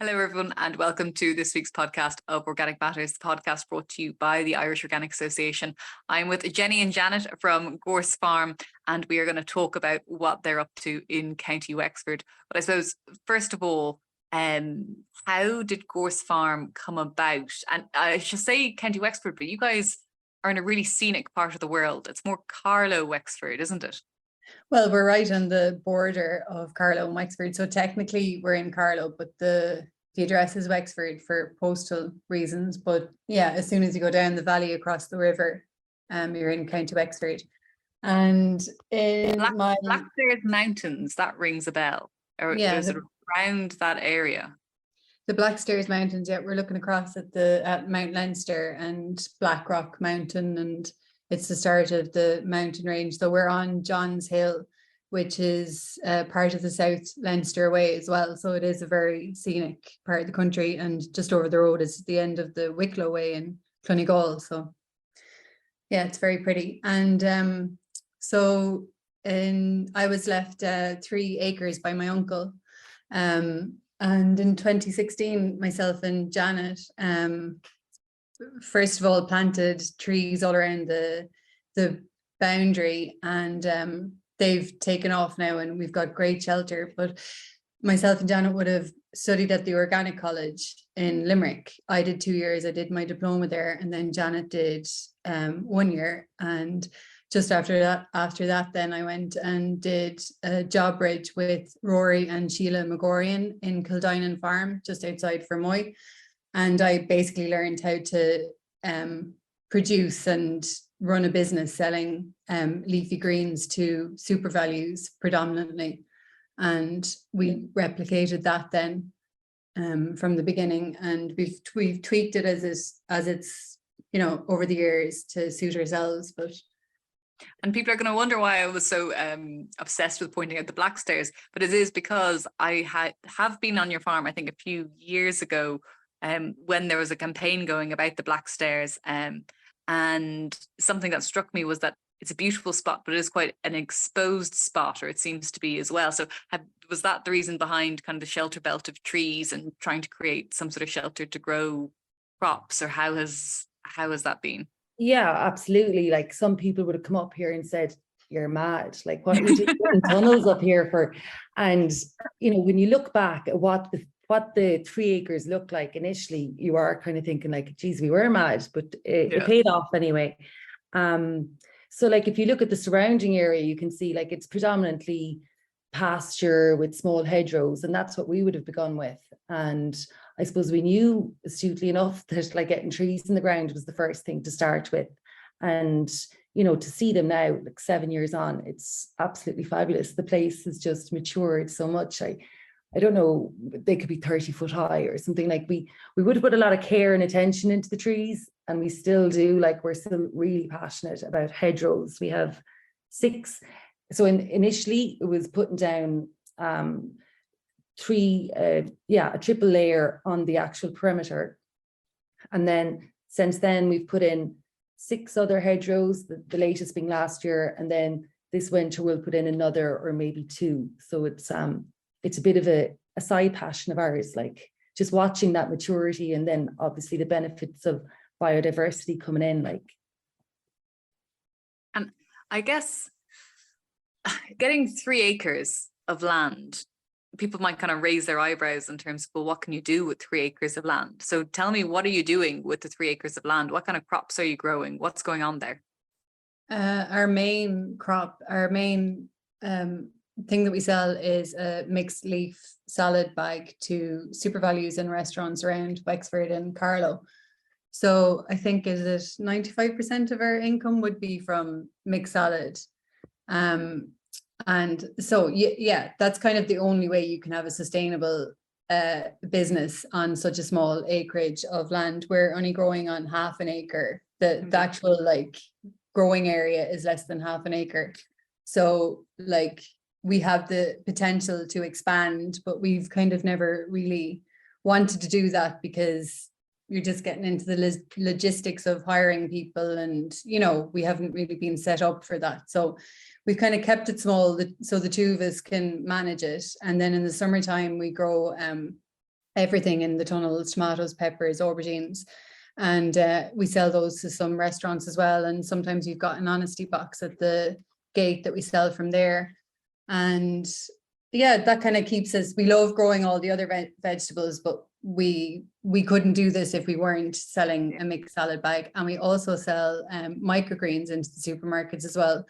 Hello, everyone, and welcome to this week's podcast of Organic Matters, the podcast brought to you by the Irish Organic Association. I'm with Jenny and Janet from Gorse Farm, and we are going to talk about what they're up to in County Wexford. But I suppose, first of all, how did Gorse Farm come about? And I should say County Wexford, but you guys are in a really scenic part of the world. It's more Carlow, Wexford, isn't it? Well, we're right on the border of Carlow and Wexford. So technically we're in Carlow, but the address is Wexford for postal reasons. But yeah, as soon as you go down the valley across the river, you're in County Wexford. And in Blackstairs Mountains, that rings a bell. Or yeah, is it around that area? The Blackstairs Mountains, yeah, we're looking across at Mount Leinster and Blackrock Mountain, and it's the start of the mountain range. So we're on John's Hill, which is part of the South Leinster Way as well. So it is a very scenic part of the country, and just over the road is the end of the Wicklow Way in Clonegall. So yeah, it's very pretty. And I was left 3 acres by my uncle. And in 2016, myself and Janet, first of all, planted trees all around the boundary, and they've taken off now, and we've got great shelter. But myself and Janet would have studied at the Organic College in Limerick. I did 2 years. I did my diploma there, and then Janet did 1 year. And just after that, then I went and did a job bridge with Rory and Sheila McGorian in Kildinan Farm, just outside Fermoy. And I basically learned how to produce and run a business selling leafy greens to SuperValus predominantly. And we replicated that then from the beginning, and we've tweaked it as it's over the years to suit ourselves. And people are going to wonder why I was so obsessed with pointing out the Blackstairs, but it is because I have been on your farm, I think a few years ago, when there was a campaign going about the Blackstairs, and something that struck me was that it's a beautiful spot, but it is quite an exposed spot, or it seems to be as well. So was that the reason behind kind of the shelter belt of trees and trying to create some sort of shelter to grow crops, or how has that been? Yeah, absolutely. Like, some people would have come up here and said, "You're mad. Like, what are you doing tunnels up here for?" And when you look back at what the 3 acres looked like initially, you are kind of thinking like, geez, we were mad, but it paid off anyway. So like, if you look at the surrounding area, you can see like it's predominantly pasture with small hedgerows, and that's what we would have begun with. And I suppose we knew astutely enough that like getting trees in the ground was the first thing to start with. And, to see them now, like 7 years on, it's absolutely fabulous. The place has just matured so much. I don't know, they could be 30 foot high or something. Like, we would have put a lot of care and attention into the trees, and we still do. Like, we're still really passionate about hedgerows. We have 6. So initially it was putting down a triple layer on the actual perimeter, and then since then we've put in 6 other hedgerows, the latest being last year, and then this winter we'll put in another or maybe 2. So it's a bit of a side passion of ours, like just watching that maturity, and then obviously the benefits of biodiversity coming in. Like, and I guess getting 3 acres of land, people might kind of raise their eyebrows in terms of, well, what can you do with 3 acres of land? So tell me, what are you doing with the 3 acres of land? What kind of crops are you growing? What's going on there? Our main thing that we sell is a mixed leaf salad bag to SuperValus and restaurants around Wexford and Carlow. So I think 95% of our income would be from mixed salad. And so, yeah, that's kind of the only way you can have a sustainable business on such a small acreage of land. We're only growing on half an acre. The actual like growing area is less than half an acre. So like, we have the potential to expand, but we've kind of never really wanted to do that because you're just getting into the logistics of hiring people, and we haven't really been set up for that. So we've kind of kept it small so the 2 of us can manage it. And then in the summertime we grow everything in the tunnels, tomatoes, peppers, aubergines. And we sell those to some restaurants as well. And sometimes you've got an honesty box at the gate that we sell from there. And yeah, that kind of keeps us, we love growing all the other vegetables, but we couldn't do this if we weren't selling a mixed salad bag. And we also sell microgreens into the supermarkets as well,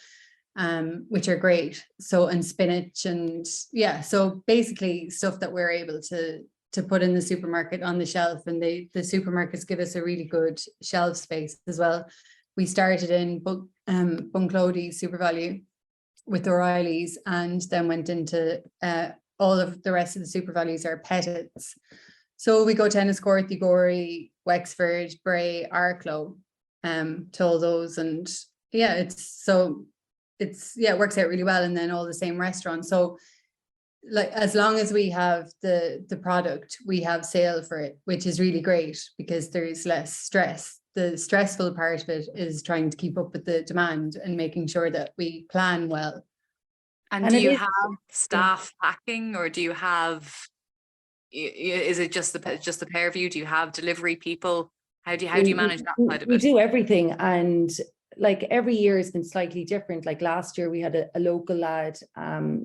which are great. So, and spinach, and yeah, so basically stuff that we're able to put in the supermarket on the shelf, and the supermarkets give us a really good shelf space as well. We started in Bunclody SuperValue with O'Reilly's, and then went into all of the rest of the SuperValus are Pettits. So we go Tennis Court, Gorse, Wexford, Bray, Carlow, to all those. And yeah, it works out really well. And then all the same restaurants. So like, as long as we have the product, we have sale for it, which is really great because there's less stress. The stressful part of it is trying to keep up with the demand and making sure that we plan well. And do you have staff packing, or do you have, is it just the pair of you? Do you have delivery people? How do you manage that side of it? We do everything, and like every year has been slightly different. Like last year we had a local lad,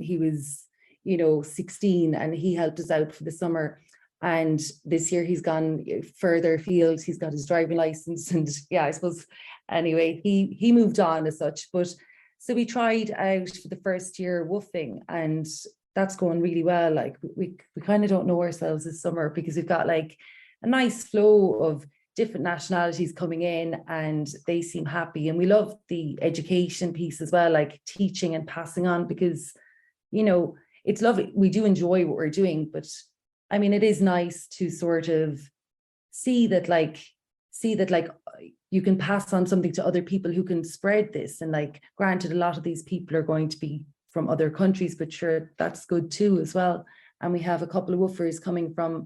he was 16, and he helped us out for the summer. And this year he's gone further afield. He's got his driving license, and yeah, I suppose anyway, he moved on as such. But so we tried out for the first year woofing, and that's going really well. Like we kind of don't know ourselves this summer because we've got like a nice flow of different nationalities coming in, and they seem happy. And we love the education piece as well, like teaching and passing on, because it's lovely. We do enjoy what we're doing, but I mean, it is nice to sort of see that you can pass on something to other people who can spread this. And like, granted, a lot of these people are going to be from other countries, but sure, that's good too as well. And we have a couple of woofers coming from,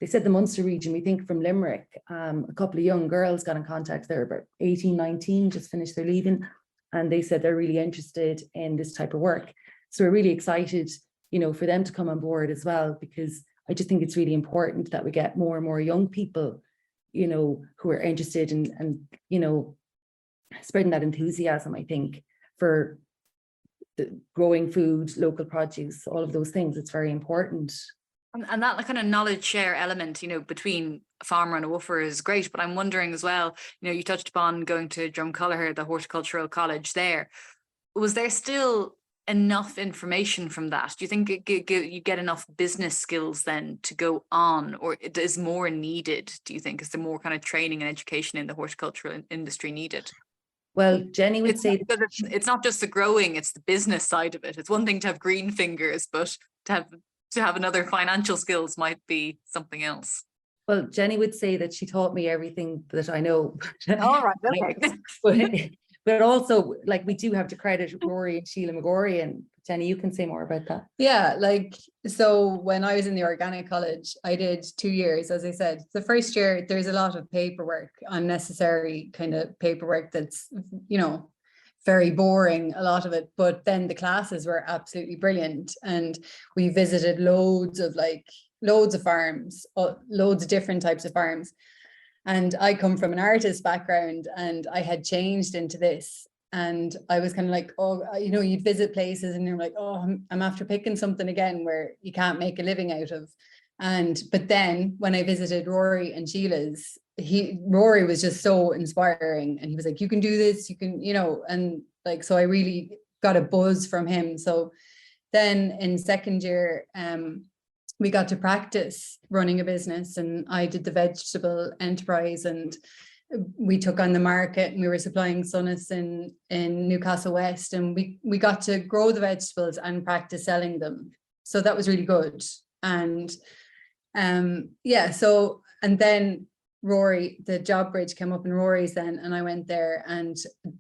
they said the Munster region, we think from Limerick. A couple of young girls got in contact. They're about 18, 19, just finished their leaving. And they said they're really interested in this type of work. So we're really excited, for them to come on board as well, because I just think it's really important that we get more and more young people, who are interested in, and, spreading that enthusiasm, I think, for the growing food, local produce, all of those things. It's very important. And that kind of knowledge share element, between a farmer and a woofer is great. But I'm wondering as well, you touched upon going to Drumculliher, the horticultural college there. Was there still enough information from that? Do you think you get enough business skills then to go on, or is more needed? Do you think, is there more kind of training and education in the horticultural industry needed? Well, Jenny would say it's not just the growing, it's the business side of it. It's one thing to have green fingers, but to have another financial skills might be something else. Well, Jenny would say that she taught me everything that I know. All right, okay. But also, like, we do have to credit Rory and Sheila McGorry, and Jenny, you can say more about that. Yeah, so when I was in the organic college, I did 2 years, as I said. The first year, there's a lot of paperwork, unnecessary kind of paperwork that's, very boring, a lot of it. But then the classes were absolutely brilliant. And we visited loads of farms, loads of different types of farms. And I come from an artist background, and I had changed into this. And I was kind of like, you'd visit places and you're like, I'm after picking something again where you can't make a living out of. But then when I visited Rory and Sheila's, Rory was just so inspiring, and he was like, you can do this, you can, and like, so I really got a buzz from him. So then in second year, we got to practice running a business, and I did the vegetable enterprise, and we took on the market, and we were supplying Sunnis in Newcastle West, and we got to grow the vegetables and practice selling them. So that was really good. And and then Rory, the job bridge came up in Rory's then, and I went there, and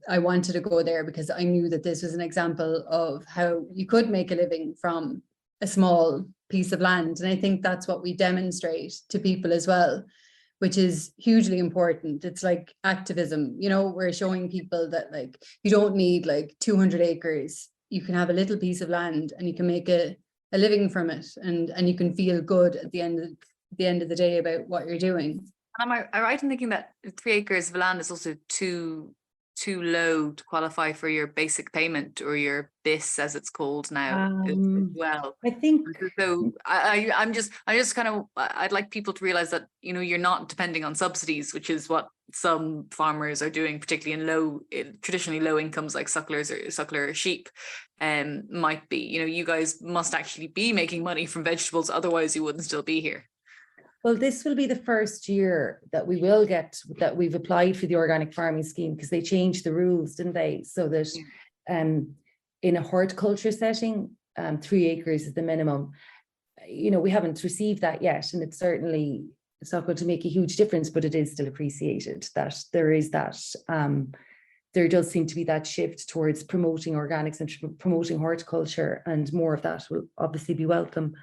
I wanted to go there because I knew that this was an example of how you could make a living from a small piece of land. And I think that's what we demonstrate to people as well, which is hugely important. It's like activism, we're showing people that like, you don't need like 200 acres. You can have a little piece of land and you can make a living from it, and you can feel good at the end the end of the day about what you're doing. Am I right in thinking that 3 acres of land is also too low to qualify for your basic payment, or your BIS as it's called now as well? I think So I'm just kind of, I'd like people to realize that, you know, you're not depending on subsidies, which is what some farmers are doing, particularly in traditionally low incomes like sucklers or suckler sheep might be. You know, you guys must actually be making money from vegetables, otherwise you wouldn't still be here. Well, this will be the first year that we've applied for the organic farming scheme, because they changed the rules, didn't they? So that in a horticulture setting, 3 acres is the minimum. You know, we haven't received that yet, and it's not going to make a huge difference, but it is still appreciated that there is that. There does seem to be that shift towards promoting organics and promoting horticulture, and more of that will obviously be welcome.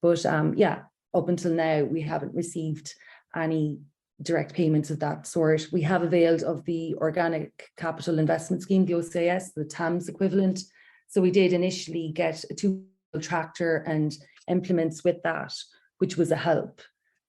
But yeah, up until now, we haven't received any direct payments of that sort. We have availed of the Organic Capital Investment Scheme, the OCIS, the TAMS equivalent. So we did initially get a 2-wheel tractor and implements with that, which was a help.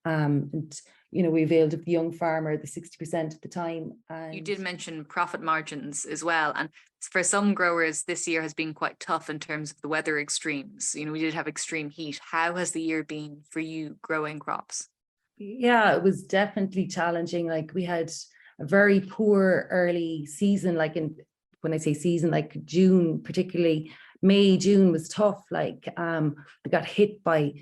And, you know, we availed of the young farmer, the 60% at the time. And you did mention profit margins as well. And for some growers, this year has been quite tough in terms of the weather extremes. You know, we did have extreme heat. How has the year been for you growing crops? Yeah, it was definitely challenging. Like, we had a very poor early season, like when I say season, like June, particularly May, June was tough. Like we got hit by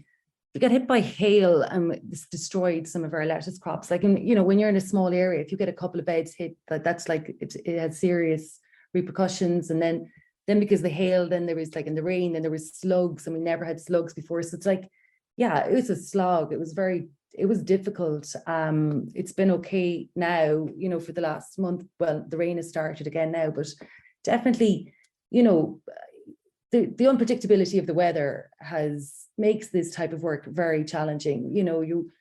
hail, and this destroyed some of our lettuce crops. Like, you know, when you're in a small area, if you get a couple of beds hit, that's like, it had serious repercussions. And then because the hail, then there was, like, in the rain, then there was slugs, and we never had slugs before. So it's like, yeah, it was a slog. It was difficult. It's been okay now, you know, for the last month. Well, the rain has started again now, but definitely, you know, the unpredictability of the weather makes this type of work very challenging. You know, you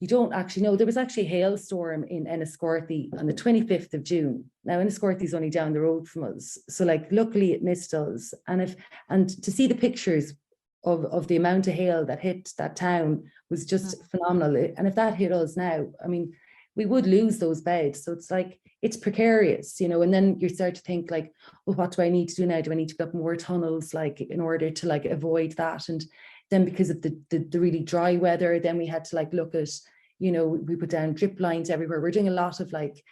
don't actually know. There was actually a hailstorm in Enniscorthy on the 25th of June. Now, Enniscorthy is only down the road from us, so, like, luckily it missed us. And to see the pictures of the amount of hail that hit that town was just phenomenal. And if that hit us now, I mean, we would lose those beds. So it's like, it's precarious, you know. And then you start to think, like, well, what do I need to do now? Do I need to put up more tunnels, like, in order to, like, avoid that? And then because of the really dry weather, then we had to, like, look at, you know, we put down drip lines everywhere. We're doing a lot of, like,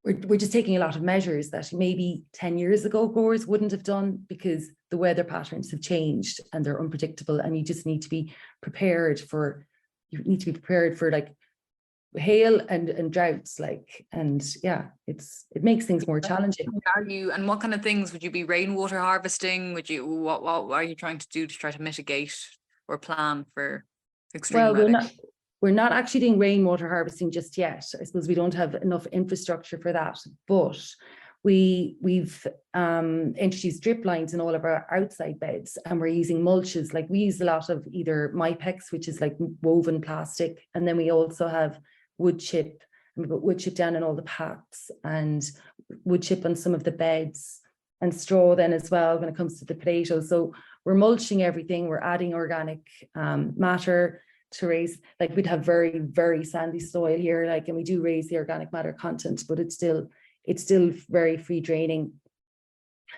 we're just taking a lot of measures that maybe 10 years ago growers wouldn't have done, because the weather patterns have changed and they're unpredictable, and you just need to be prepared for, like, hail and droughts, like, and yeah, it makes things more challenging. And what kind of things would you be rainwater harvesting? What are you trying to do to try to mitigate or plan for extreme weather? We're not actually doing rainwater harvesting just yet. I suppose we don't have enough infrastructure for that, but we've introduced drip lines in all of our outside beds, and we're using mulches. Like, we use a lot of either Mypex, which is like woven plastic, and then we also have wood chip, and we put wood chip down in all the paths, and wood chip on some of the beds, and straw then as well when it comes to the potatoes. So we're mulching everything. We're adding organic matter to raise, like, we'd have very, very sandy soil here, like, and we do raise the organic matter content, but it's still very free draining.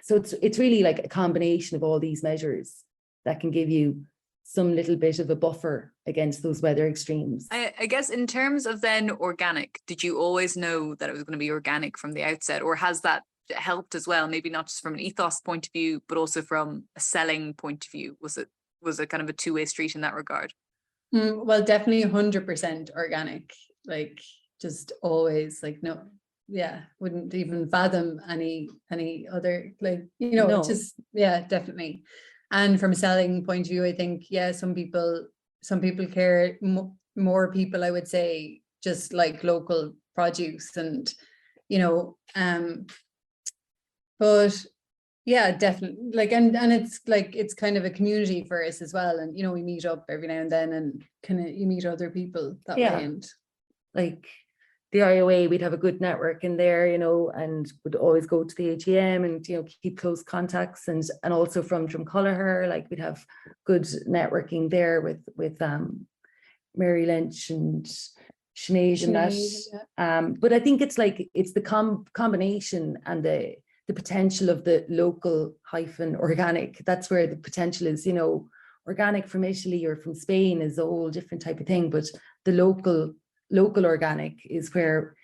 So it's really like a combination of all these measures that can give you some little bit of a buffer against those weather extremes. I guess in terms of then organic, did you always know that it was going to be organic from the outset, or has that helped as well? Maybe not just from an ethos point of view, but also from a selling point of view. Was it kind of a two-way street in that regard? Well, definitely 100% organic, like, just always, like, no, yeah, wouldn't even fathom any other, like, you know, No. just, yeah, definitely. And from a selling point of view, I think, yeah, some people care, more people, I would say, just like local produce, and, you know, but yeah, definitely, like, and it's like, it's kind of a community for us as well. And, you know, we meet up every now and then, and kind of, you meet other people that way. And like, the IOA, we'd have a good network in there, you know, and would always go to the AGM and, you know, keep close contacts, and also from Drumculliher, like we'd have good networking there with Mary Lynch and Sinead and that. But I think it's like, it's the combination and the potential of the local hyphen organic. That's where the potential is, you know. Organic from Italy or from Spain is a whole different type of thing, but the local organic is where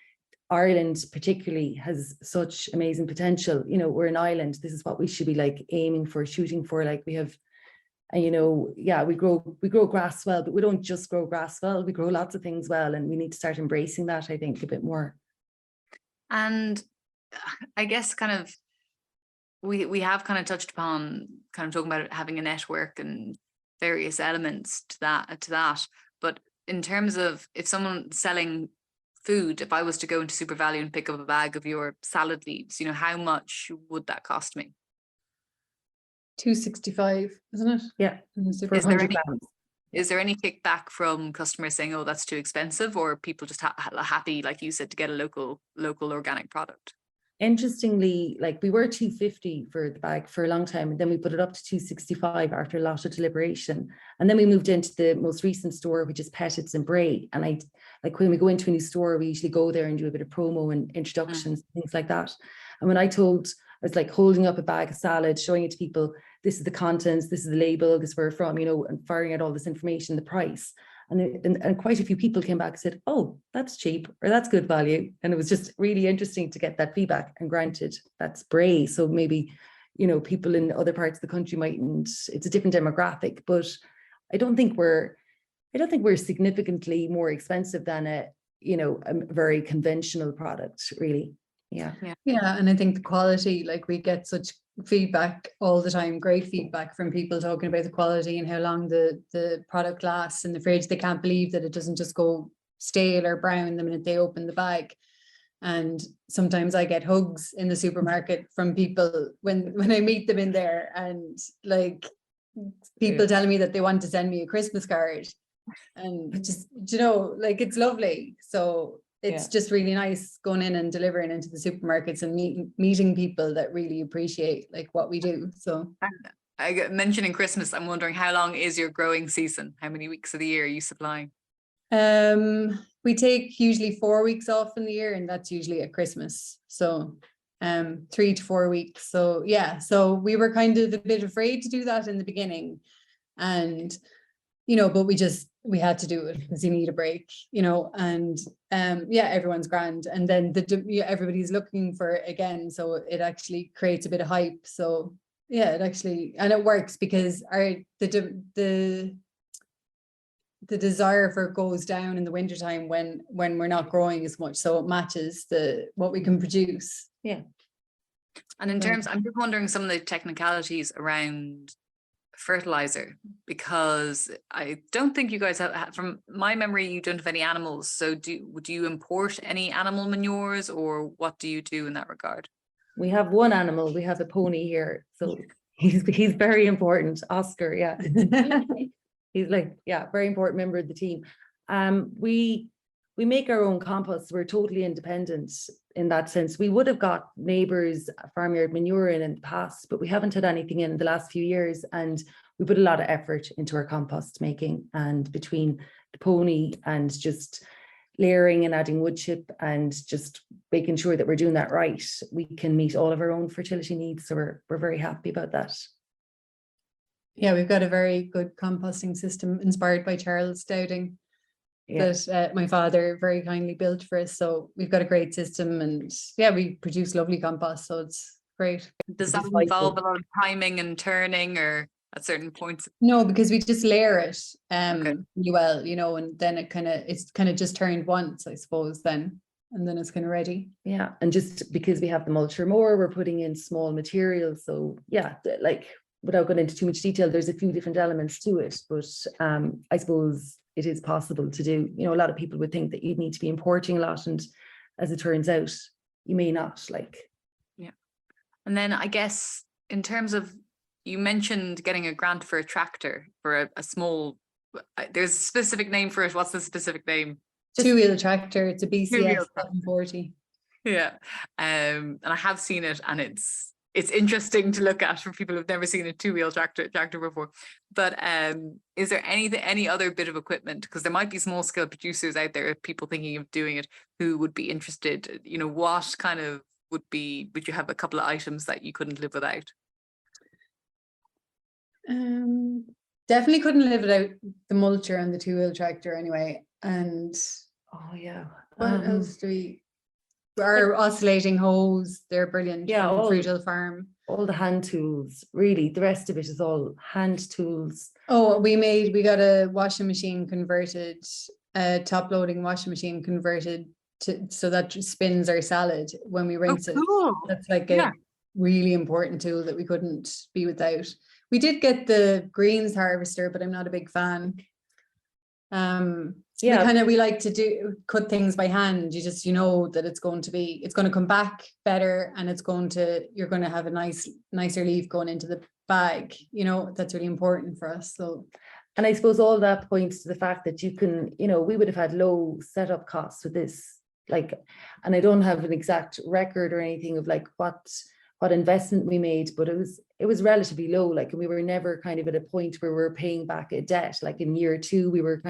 Ireland particularly has such amazing potential. You know, we're an island. This is what we should be like aiming for, shooting for. Like we have, you know, yeah, we grow grass well, but we don't just grow grass well. We grow lots of things well, and we need to start embracing that, I think, a bit more. And I guess kind of we have kind of touched upon kind of talking about having a network and various elements to that. But in terms of if someone's selling food, if I was to go into SuperValue and pick up a bag of your salad leaves, you know, how much would that cost me? $2.65, isn't it? Yeah. For Is there 100 any, grams. is there any kickback from customers saying, oh, that's too expensive, or are people just happy, like you said, to get a local organic product? Interestingly, like we were $2.50 for the bag for a long time, and then we put it up to $2.65 after a lot of deliberation. And then we moved into the most recent store, which is Pettit's in Bray. And I, like when we go into a new store, we usually go there and do a bit of promo and introductions, things like that. And when I was like holding up a bag of salad, showing it to people, this is the contents, this is the label, this is where we're from, you know, and firing out all this information, the price. And quite a few people came back and said, oh, that's cheap, or that's good value. And it was just really interesting to get that feedback. And granted, that's Bray, so maybe, you know, people in other parts of the country mightn't, it's a different demographic, but I don't think we're significantly more expensive than a very conventional product, really. Yeah. And I think the quality, like we get such feedback all the time, great feedback from people talking about the quality and how long the product lasts in the fridge. They can't believe that it doesn't just go stale or brown the minute they open the bag. And sometimes I get hugs in the supermarket from people when I meet them in there, and like people telling me that they want to send me a Christmas card, and just, you know, like it's lovely. So it's just really nice going in and delivering into the supermarkets and meeting people that really appreciate like what we do. So mentioning Christmas, I'm wondering, how long is your growing season? How many weeks of the year are you supplying? We take usually 4 weeks off in the year, and that's usually at Christmas. So 3 to 4 weeks. So yeah, so we were kind of a bit afraid to do that in the beginning, and you know, but we had to do it because you need a break, you know, and everyone's grand, and then everybody's looking for it again, so it actually creates a bit of hype. So yeah, it works because the desire for it goes down in the wintertime when we're not growing as much, so it matches what we can produce. Yeah. And in terms, I'm just wondering some of the technicalities around fertilizer, because I don't think you guys have, from my memory, you don't have any animals. So would you import any animal manures, or what do you do in that regard? We have one animal. We have a pony here, so he's very important. Oscar, yeah. He's like, very important member of the team. We make our own compost. We're totally independent in that sense. We would have got neighbours' farmyard manure in the past, but we haven't had anything in the last few years. And we put a lot of effort into our compost making, and between the pony and just layering and adding wood chip and just making sure that we're doing that right, we can meet all of our own fertility needs. So we're very happy about that. Yeah, we've got a very good composting system inspired by Charles Dowding that my father very kindly built for us. So we've got a great system, and we produce lovely compost, so it's great. Does that involve a lot of timing and turning, or at certain points? No, because we just layer it well, you know, and then it's kind of just turned once, I suppose, then, and then it's kind of ready. Yeah, and just because we have the mulcher more, we're putting in small materials. So like, without going into too much detail, there's a few different elements to it, but I suppose it is possible to do. You know, a lot of people would think that you'd need to be importing a lot, and as it turns out, you may not. Yeah. And then I guess in terms of, you mentioned getting a grant for a tractor for a small, there's a specific name for it. What's the specific name? Two-wheel tractor. It's a BCS Two-wheel tractor. 740. Yeah. And I have seen it, and it's interesting to look at for people who've never seen a two-wheel tractor before. But is there any other bit of equipment? Because there might be small scale producers out there, people thinking of doing it, who would be interested. You know, what kind of would you have a couple of items that you couldn't live without? Definitely couldn't live without the mulcher and the two-wheel tractor anyway. And Oh yeah. what else do we? Our oscillating hose, they're brilliant. Yeah, from all- Frugal Farm. All the hand tools, really. The rest of it is all hand tools. Oh, we got a washing machine converted, a top loading washing machine converted so that spins our salad when we rinse it. Cool. That's like Yeah. a really important tool that we couldn't be without. We did get the greens harvester, but I'm not a big fan. Yeah. We like to cut things by hand. You just, you know that it's going to come back better, and you're going to have a nicer leaf going into the bag. You know, that's really important for us. So, And I suppose all that points to the fact that you can, you know, we would have had low setup costs with this, like, and I don't have an exact record or anything of like what investment we made, but it was relatively low. Like, we were never kind of at a point where we were paying back a debt. Like in year 2, we were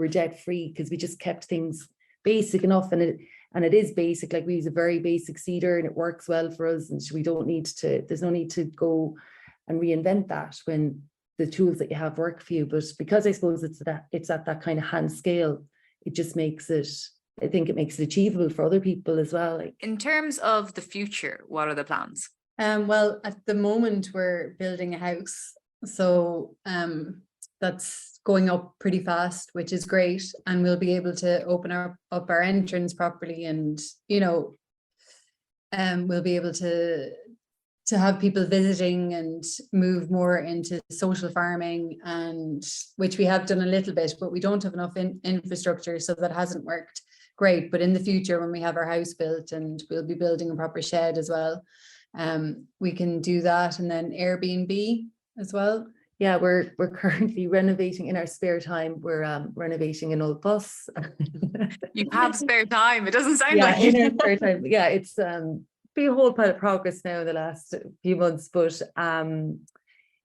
debt free because we just kept things basic enough, and it is basic. Like, we use a very basic seeder and it works well for us, and there's no need to go and reinvent that when the tools that you have work for you. But because I suppose it's at that kind of hand scale, it just makes it, I think it makes it achievable for other people as well. Like, In terms of the future, what are the plans? well, at the moment we're building a house, so that's going up pretty fast, which is great, and we'll be able to open up our entrance properly, and you know, we'll be able to have people visiting and move more into social farming, and which we have done a little bit, but we don't have enough infrastructure, so that hasn't worked great. But in the future, when we have our house built, and we'll be building a proper shed as well, we can do that. And then Airbnb as well. yeah, we're currently renovating in our spare time. We're renovating an old bus. You have spare time. It doesn't sound Yeah, like in it. our spare time. Yeah, it's been a whole pile of progress now in the last few months, but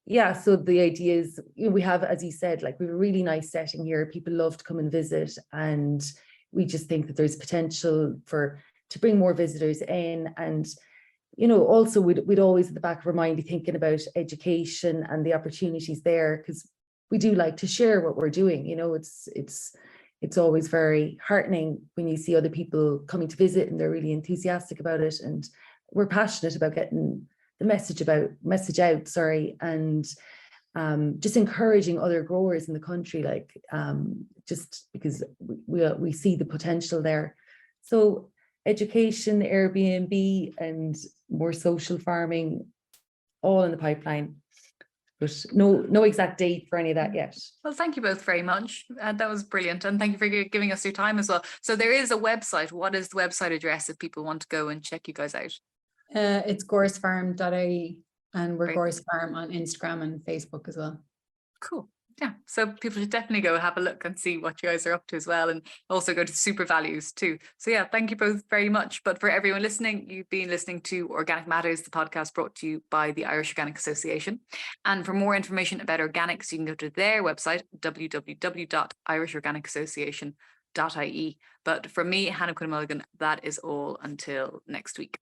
yeah, so the idea is, you know, we have, as you said, like, we have a really nice setting here. People love to come and visit, and we just think that there's potential to bring more visitors in. And you know, also we'd always in the back of our mind be thinking about education and the opportunities there, because we do like to share what we're doing. You know, it's always very heartening when you see other people coming to visit and they're really enthusiastic about it, and we're passionate about getting the message out, and just encouraging other growers in the country, like, just because we see the potential there. So education, Airbnb, and more social farming, all in the pipeline, but no exact date for any of that yet. Well, thank you both very much. That was brilliant. And thank you for giving us your time as well. So there is a website. What is the website address if people want to go and check you guys out? It's gorsefarm.ie, and we're Great. Gorse Farm on Instagram and Facebook as well. Cool. Yeah. So people should definitely go have a look and see what you guys are up to as well. And also go to SuperValus too. So yeah, thank you both very much. But for everyone listening, you've been listening to Organic Matters, the podcast brought to you by the Irish Organic Association. And for more information about organics, you can go to their website, www.irishorganicassociation.ie. But from me, Hannah Quinn Mulligan, that is all until next week.